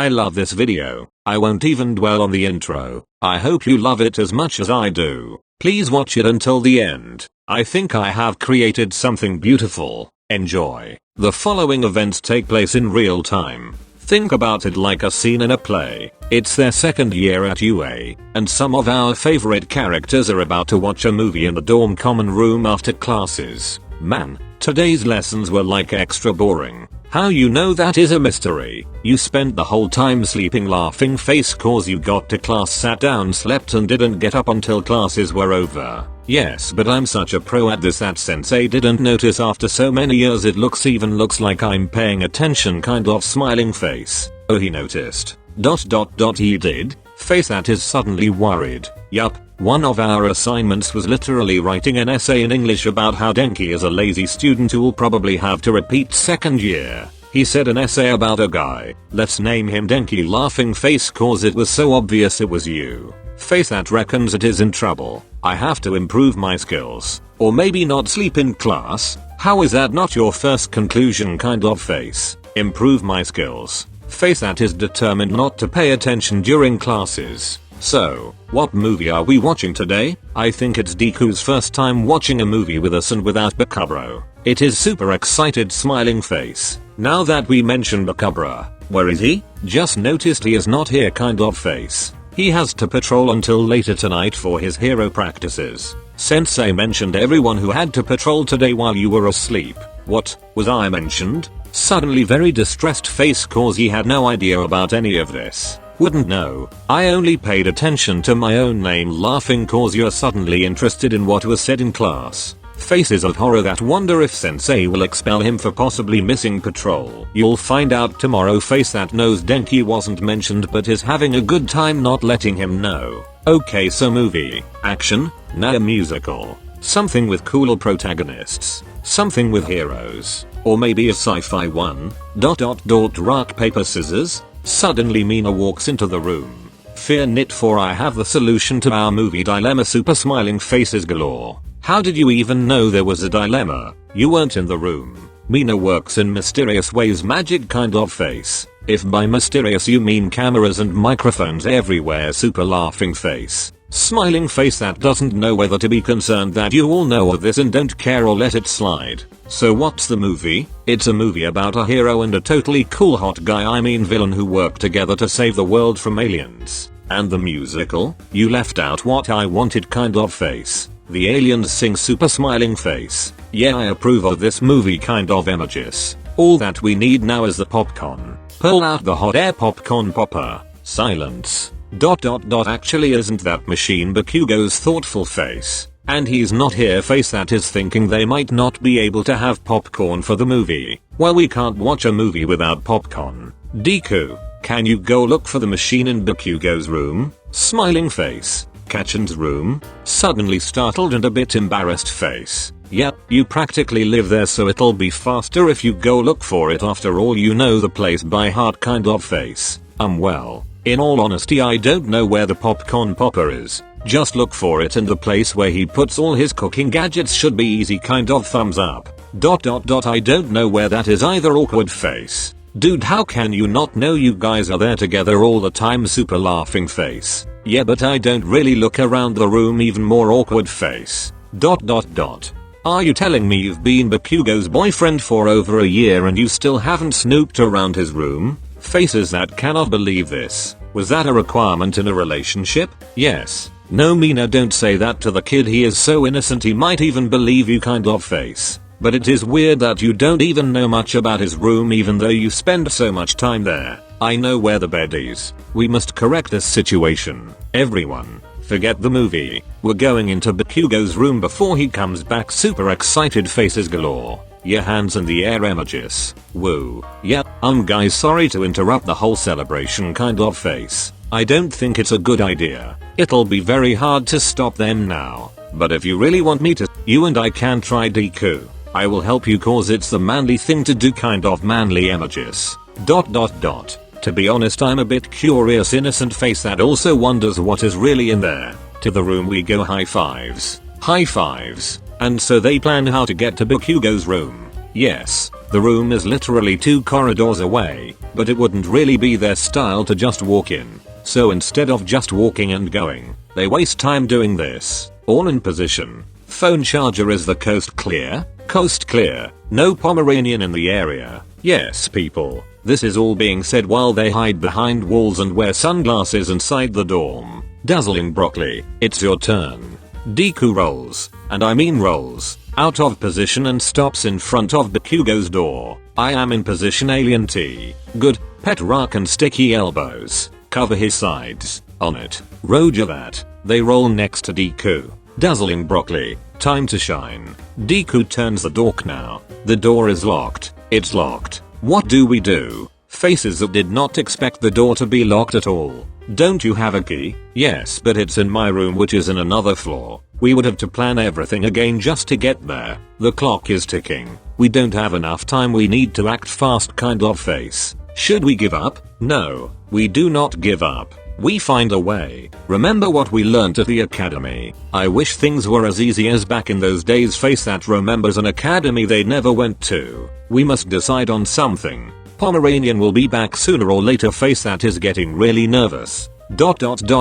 I love this video. I won't even dwell on the intro. I hope you love it as much as I do. Please watch it until the end. I think I have created something beautiful. Enjoy. The following events take place in real time. Think about it like a scene in a play. It's their second year at UA, and some of our favorite characters are about to watch a movie in the dorm common room after classes. Man, today's lessons were like extra boring. How you know that is a mystery. You spent the whole time sleeping laughing face cause you got to class, sat down, slept and didn't get up until classes were over. Yes, but I'm such a pro at this that sensei didn't notice after so many years. It looks like I'm paying attention kind of smiling face. Oh, he noticed. ... He did? Face that is suddenly worried. Yup, one of our assignments was literally writing an essay in English about how Denki is a lazy student who will probably have to repeat second year. He said an essay about a guy. Let's name him Denki laughing face cause it was so obvious it was you. Face that reckons it is in trouble. I have to improve my skills. Or maybe not sleep in class. How is that not your first conclusion kind of face? Improve my skills. Face that is determined not to pay attention during classes. So, what movie are we watching today? I think it's Deku's first time watching a movie with us and without Bakubro. It is super excited smiling face. Now that we mentioned Bakubro, where is he? Just noticed he is not here kind of face. He has to patrol until later tonight for his hero practices. Sensei mentioned everyone who had to patrol today while you were asleep. What, was I mentioned? Suddenly very distressed face cause he had no idea about any of this. Wouldn't know. I only paid attention to my own name laughing cause you're suddenly interested in what was said in class. Faces of horror that wonder if sensei will expel him for possibly missing patrol. You'll find out tomorrow. Face that knows Denki wasn't mentioned but is having a good time not letting him know. Okay, so movie, action, nah, a musical, something with cool protagonists, something with heroes, or maybe a sci-fi one. ... Rock paper scissors. Suddenly Mina walks into the room. Fear not, for I have the solution to our movie dilemma. Super smiling faces galore. How did you even know there was a dilemma? You weren't in the room. Mina works in mysterious ways magic kind of face. If by mysterious you mean cameras and microphones everywhere. Super laughing face. Smiling face that doesn't know whether to be concerned that you all know of this and don't care or let it slide. So what's the movie? It's a movie about a hero and a totally cool hot guy, I mean villain, who work together to save the world from aliens. And the musical? You left out what I wanted kind of face. The aliens sing super smiling face. Yeah, I approve of this movie kind of images. All that we need now is the popcorn. Pull out the hot air popcorn popper. Silence. ... Actually isn't that machine Bakugo's thoughtful face? And he's not here face that is thinking they might not be able to have popcorn for the movie. Well, we can't watch a movie without popcorn. Deku, can you go look for the machine in Bakugo's room? Smiling face. Kachan's room? Suddenly startled and a bit embarrassed face. Yep, you practically live there so it'll be faster if you go look for it. After all, you know the place by heart kind of face. Well, in all honesty, I don't know where the popcorn popper is. Just look for it in the place where he puts all his cooking gadgets. Should be easy kind of thumbs up. ... I don't know where that is either. Awkward face. Dude, how can you not know? You guys are there together all the time. Super laughing face. Yeah, but I don't really look around the room. Even more awkward face. ... Are you telling me you've been Bakugo's boyfriend for over a year and you still haven't snooped around his room? Faces that cannot believe this. Was that a requirement in a relationship? Yes. No, Mina, don't say that to the kid. He is so innocent he might even believe you kind of face. But it is weird that you don't even know much about his room even though you spend so much time there. I know where the bed is. We must correct this situation. Everyone, forget the movie. We're going into Bakugo's room before he comes back. Super excited faces galore. Yeah, hands in the air images. Woo. Yeah, guys, sorry to interrupt the whole celebration kind of face. I don't think it's a good idea. It'll be very hard to stop them now. But if you really want me to, you and I can try. Deku. I will help you cause it's the manly thing to do kind of manly images. ... To be honest, I'm a bit curious. Innocent face that also wonders what is really in there. To the room we go. High fives. High fives. And so they plan how to get to Bakugo's room. Yes, The room is literally 2 corridors away, but it wouldn't really be their style to just walk in. So instead of just walking and going, they waste time doing this. All in position. Phone charger. Is the coast clear? Coast clear. No Pomeranian in the area. Yes people. This is all being said while they hide behind walls and wear sunglasses inside the dorm. Dazzling broccoli. It's your turn. Deku rolls, and I mean rolls, out of position and stops in front of Bakugo's door. I am in position. Alien T. Good. Petrarch and sticky elbows. Cover his sides. On it. Roger that. They roll next to Deku. Dazzling broccoli. Time to shine. Deku turns the dork now. The door is locked. It's locked. What do we do? Faces that did not expect the door to be locked at all. Don't you have a key? Yes, but it's in my room, which is in another floor. We would have to plan everything again just to get there. The clock is ticking. We don't have enough time. We need to act fast. Kind of face. Should we give up? No, we do not give up. We find a way. Remember what we learned at the academy. I wish things were as easy as back in those days. Face that remembers an academy they never went to. We must decide on something. Pomeranian will be back sooner or later. Face that is getting really nervous. ...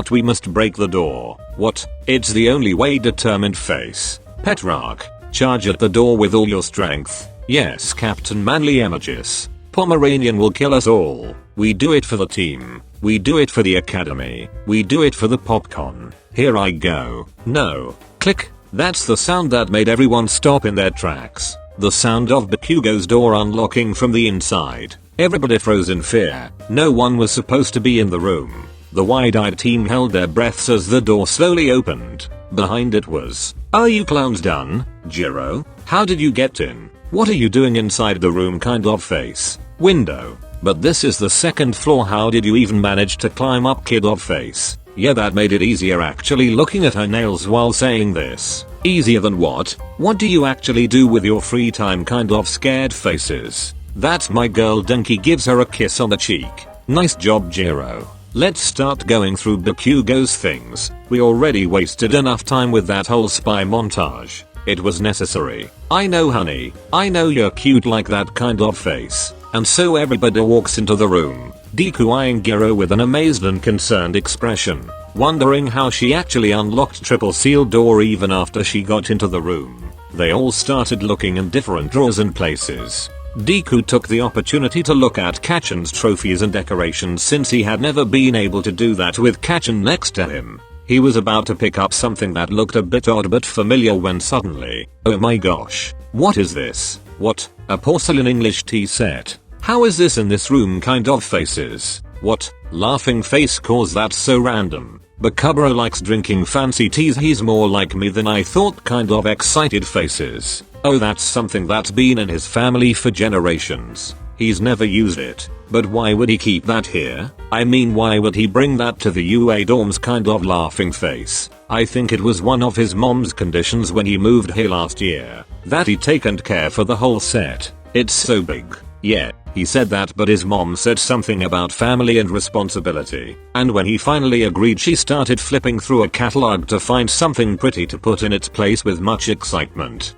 We must break the door. What? It's the only way. Determined face. Petrarch. Charge at the door with all your strength. Yes, Captain Manly Images. Pomeranian will kill us all. We do it for the team. We do it for the academy. We do it for the popcorn. Here I go. No. Click. That's the sound that made everyone stop in their tracks. The sound of Bakugo's door unlocking from the inside. Everybody froze in fear. No one was supposed to be in the room. The wide-eyed team held their breaths as the door slowly opened. Behind it was, "Are you clowns done, Jiro? How did you get in? What are you doing inside the room?" Kind of face. Window. But this is the second floor. How did you even manage to climb up? Kid of face. Yeah, that made it easier. Actually looking at her nails while saying this. Easier than what? What do you actually do with your free time? Kind of scared faces. That's my girl. Donkey gives her a kiss on the cheek. Nice job, Jiro. Let's start going through Bakugo's things. We already wasted enough time with that whole spy montage. It was necessary. I know, honey. I know you're cute like that. Kind of face. And so everybody walks into the room. Deku eyeing Jiro with an amazed and concerned expression, wondering how she actually unlocked triple sealed door even after she got into the room. They all started looking in different drawers and places. Deku took the opportunity to look at Kacchan's trophies and decorations since he had never been able to do that with Kacchan next to him. He was about to pick up something that looked a bit odd but familiar when suddenly, oh my gosh, what is this? What? A porcelain English tea set? How is this in this room? Kind of faces. What? Laughing face. Cause that's so random. Bakubaro likes drinking fancy teas. He's more like me than I thought. Kind of excited faces. Oh, that's something that's been in his family for generations. He's never used it. But why would he keep that here? I mean, why would he bring that to the UA dorms? Kind of laughing face. I think it was one of his mom's conditions when he moved here last year, that he taken care for the whole set. It's so big. Yeah, he said that, but his mom said something about family and responsibility. And when he finally agreed, she started flipping through a catalog to find something pretty to put in its place with much excitement. ...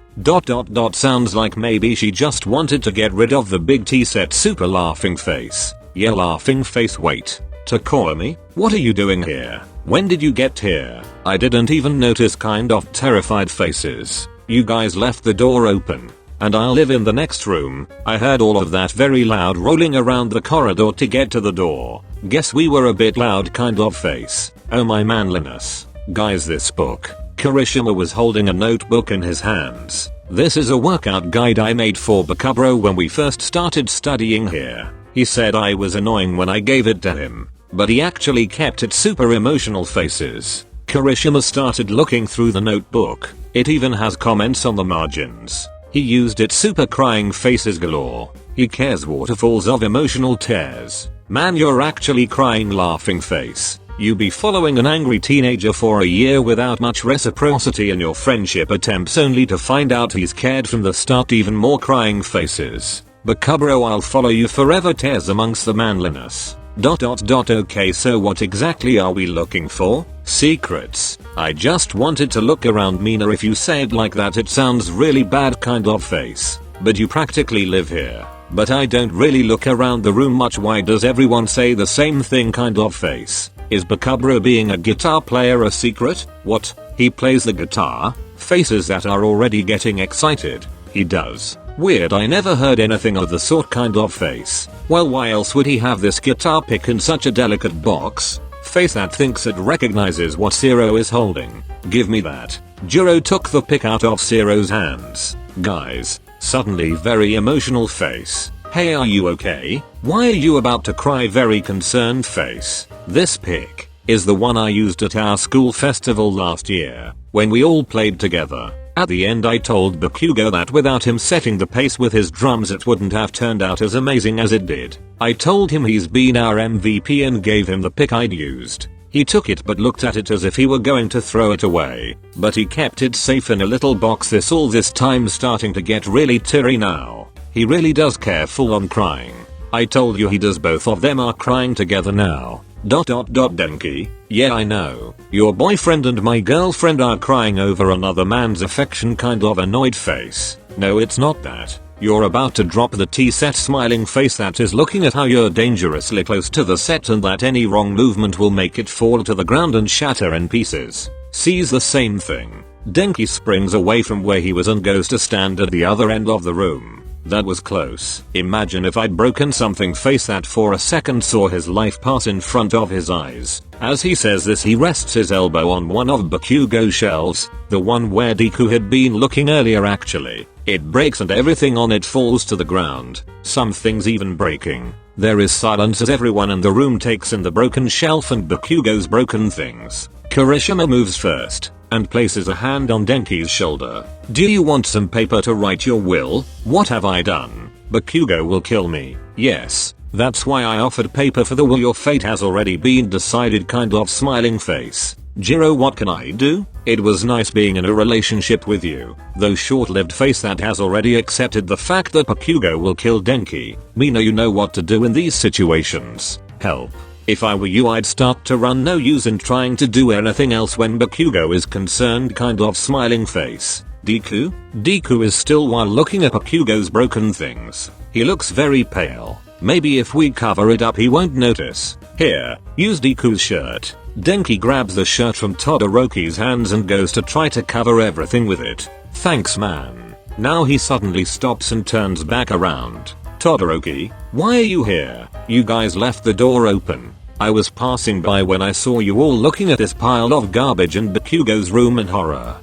Sounds like maybe she just wanted to get rid of the big tea set. Super laughing face. Yeah, laughing face. Wait. Takomi? What are you doing here? When did you get here? I didn't even notice. Kind of terrified faces. You guys left the door open. And I'll live in the next room. I heard all of that very loud rolling around the corridor to get to the door. Guess we were a bit loud. Kind of face. Oh my manliness. Guys, this book. Kirishima was holding a notebook in his hands. This is a workout guide I made for Bakubaro when we first started studying here. He said I was annoying when I gave it to him, but he actually kept it. Super emotional faces. Kirishima started looking through the notebook. It even has comments on the margins. He used it. Super crying faces galore. He cares. Waterfalls of emotional tears. Man, you're actually crying. Laughing face. You be following an angry teenager for a year without much reciprocity in your friendship attempts only to find out he's cared from the start. Even more crying faces. Bakubaro, I'll follow you forever. Tears amongst the manliness. ... Okay, so what exactly are we looking for? Secrets. I just wanted to look around. Mina, if you say it like that it sounds really bad. Kind of face. but you practically live here. But I don't really look around the room much. Why does everyone say the same thing kind of face? Is Bakubro being a guitar player a secret? What? He plays the guitar? Faces that are already getting excited. He does. Weird, I never heard anything of the sort kind of face. Well, why else would he have this guitar pick in such a delicate box? Face that thinks it recognizes what Zero is holding. Give me that. Jiro took the pick out of Zero's hands. Guys. Suddenly very emotional face. Hey, are you okay? Why are you about to cry? Very concerned face. This pick is the one I used at our school festival last year when we all played together. At the end I told Bakugo that without him setting the pace with his drums it wouldn't have turned out as amazing as it did. I told him he's been our MVP and gave him the pick I'd used. He took it but looked at it as if he were going to throw it away. But he kept it safe in a little box. All this time starting to get really teary now. He really does care, full on crying. I told you he does. Both of them are crying together now. Denki. Yeah, I know. Your boyfriend and my girlfriend are crying over another man's affection kind of annoyed face. No, it's not that. You're about to drop the tea set smiling face that is looking at how you're dangerously close to the set and that any wrong movement will make it fall to the ground and shatter in pieces. Sees the same thing. Denki springs away from where he was and goes to stand at the other end of the room. That was close. Imagine if I'd broken something. Face that for a second saw his life pass in front of his eyes. As he says this he rests his elbow on one of Bakugo's shelves, the one where Deku had been looking earlier actually. It breaks and everything on it falls to the ground, some things even breaking. There is silence as everyone in the room takes in the broken shelf and Bakugo's broken things. Kirishima moves first and places a hand on Denki's shoulder. Do you want some paper to write your will? What have I done? Bakugo will kill me. Yes, that's why I offered paper for the will. Your fate has already been decided kind of smiling face. Jiro, what can I do? It was nice being in a relationship with you, though short-lived face that has already accepted the fact that Bakugo will kill Denki. Mina, you know what to do in these situations. Help. If I were you I'd start to run. No use in trying to do anything else when Bakugo is concerned kind of smiling face. Deku? Deku is still while looking at Bakugo's broken things. He looks very pale. Maybe if we cover it up he won't notice. Here, use Deku's shirt. Denki grabs the shirt from Todoroki's hands and goes to try to cover everything with it. Thanks man. Now he suddenly stops and turns back around. Todoroki, why are you here? You guys left the door open. I was passing by when I saw you all looking at this pile of garbage in Bakugo's room in horror. ...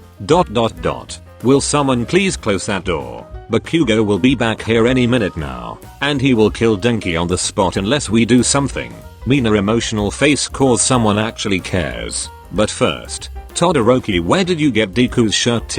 Will someone please close that door? Bakugo will be back here any minute now, and he will kill Denki on the spot unless we do something. Mina emotional face cause someone actually cares. But first, Todoroki, where did you get Deku's shirt?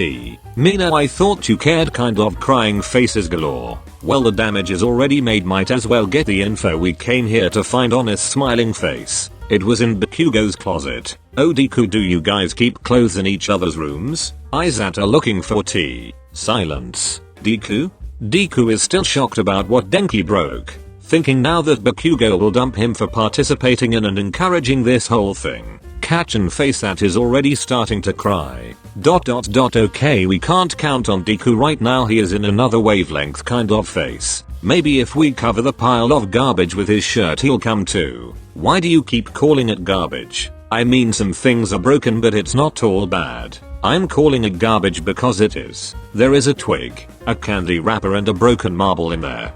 Mina, I thought you cared kind of crying faces galore. Well, the damage is already made, might as well get the info we came here to find. Honest smiling face. It was in Bakugo's closet. Oh Deku, do you guys keep clothes in each other's rooms? Izata looking for tea. Silence. Deku? Deku is still shocked about what Denki broke, thinking now that Bakugo will dump him for participating in and encouraging this whole thing. Kachan face that is already starting to cry. ... Okay, we can't count on Deku right now, he is in another wavelength kind of face. Maybe if we cover the pile of garbage with his shirt he'll come to. Why do you keep calling it garbage? I mean, some things are broken but it's not all bad. I'm calling it garbage because it is. There is a twig, a candy wrapper and a broken marble in there. ...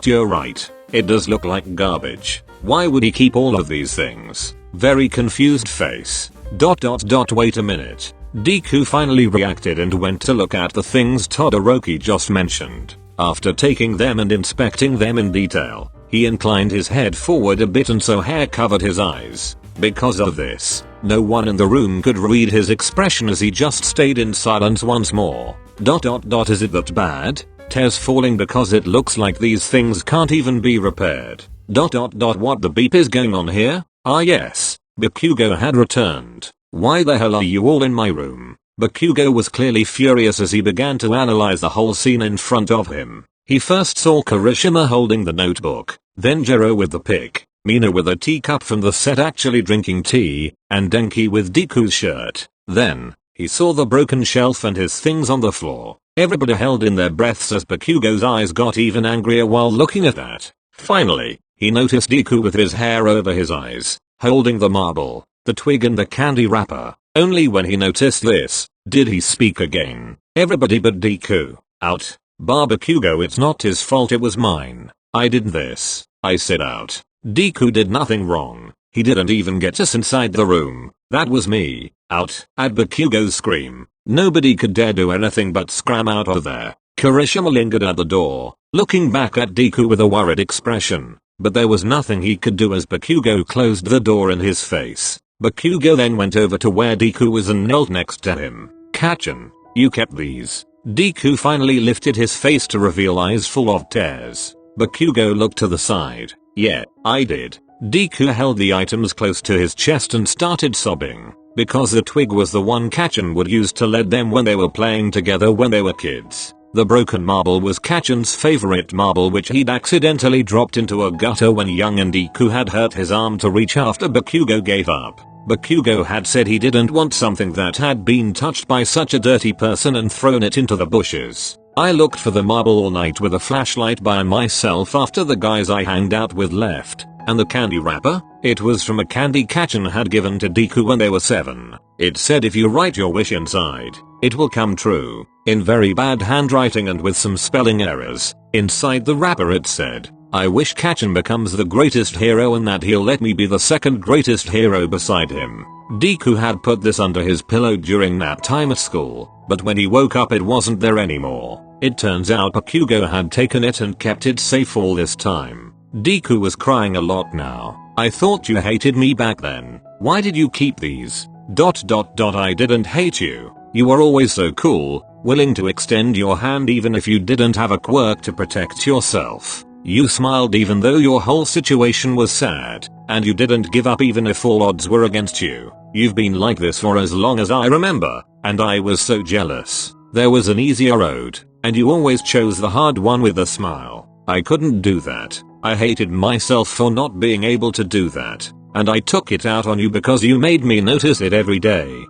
You're right. It does look like garbage. Why would he keep all of these things? Very confused face. ... Wait a minute. Deku finally reacted and went to look at the things Todoroki just mentioned. After taking them and inspecting them in detail, he inclined his head forward a bit and so hair covered his eyes. Because of this, no one in the room could read his expression as he just stayed in silence once more. ... Is it that bad? Tears falling because it looks like these things can't even be repaired. ... What the beep is going on here? Ah yes, Bakugo had returned. Why the hell are you all in my room? Bakugo was clearly furious as he began to analyze the whole scene in front of him. He first saw Kirishima holding the notebook, then Jiro with the pick, Mina with a teacup from the set actually drinking tea, and Denki with Deku's shirt. Then, he saw the broken shelf and his things on the floor. Everybody held in their breaths as Bakugo's eyes got even angrier while looking at that. Finally, he noticed Deku with his hair over his eyes, holding the marble, the twig and the candy wrapper. Only when he noticed this, did he speak again. Everybody but Deku. Out. Bar Bakugo, it's not his fault, it was mine. I did this. I said out. Deku did nothing wrong. He didn't even get us inside the room. That was me. Out. At Bakugo's scream, nobody could dare do anything but scram out of there. Kirishima lingered at the door, looking back at Deku with a worried expression, but there was nothing he could do as Bakugo closed the door in his face. Bakugo then went over to where Deku was and knelt next to him. Kacchan, you kept these. Deku finally lifted his face to reveal eyes full of tears. Bakugo looked to the side. Yeah, I did. Deku held the items close to his chest and started sobbing, because the twig was the one Kacchan would use to lead them when they were playing together when they were kids. The broken marble was Kacchan's favorite marble, which he'd accidentally dropped into a gutter when young, and Deku had hurt his arm to reach after Bakugo gave up. Bakugo had said he didn't want something that had been touched by such a dirty person and thrown it into the bushes. I looked for the marble all night with a flashlight by myself after the guys I hanged out with left. And the candy wrapper? It was from a candy Kacchan had given to Deku when they were 7. It said if you write your wish inside, it will come true. In very bad handwriting and with some spelling errors. Inside the wrapper it said, I wish Kacchan becomes the greatest hero and that he'll let me be the second greatest hero beside him. Deku had put this under his pillow during nap time at school, but when he woke up it wasn't there anymore. It turns out Bakugo had taken it and kept it safe all this time. Deku was crying a lot now. I thought you hated me back then. Why did you keep these? ... I didn't hate you. You were always so cool, willing to extend your hand even if you didn't have a quirk to protect yourself. You smiled even though your whole situation was sad, and you didn't give up even if all odds were against you. You've been like this for as long as I remember, and I was so jealous. There was an easier road, and you always chose the hard one with a smile. I couldn't do that. I hated myself for not being able to do that, and I took it out on you because you made me notice it every day. ...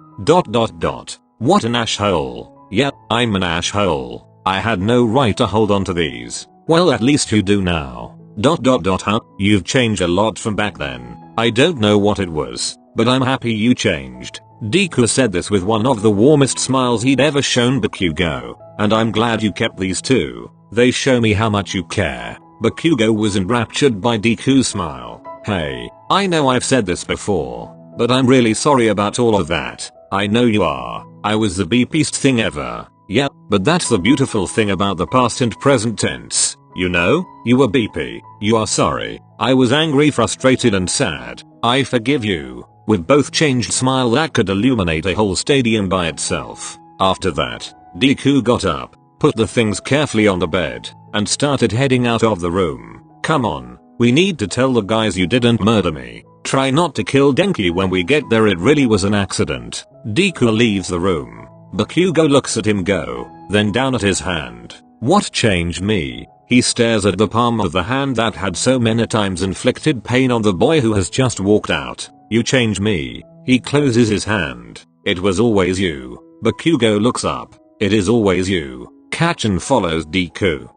What an asshole. Yep, I'm an asshole. I had no right to hold on to these. Well, at least you do now. ... Huh? You've changed a lot from back then. I don't know what it was, but I'm happy you changed. Deku said this with one of the warmest smiles he'd ever shown Bakugo, and I'm glad you kept these too. They show me how much you care. Bakugo was enraptured by Deku's smile. Hey, I know I've said this before, but I'm really sorry about all of that. I know you are. I was the beepiest thing ever. Yep, but that's the beautiful thing about the past and present tense. You know, you were beepy. You are sorry. I was angry, frustrated and sad. I forgive you. With both changed smile that could illuminate a whole stadium by itself. After that, Deku got up, put the things carefully on the bed, and started heading out of the room. Come on, we need to tell the guys you didn't murder me. Try not to kill Denki when we get there, it really was an accident. Deku leaves the room. Bakugo looks at him go, then down at his hand. What changed me? He stares at the palm of the hand that had so many times inflicted pain on the boy who has just walked out. You changed me. He closes his hand. It was always you. Bakugo looks up. It is always you. Kacchan follows Deku.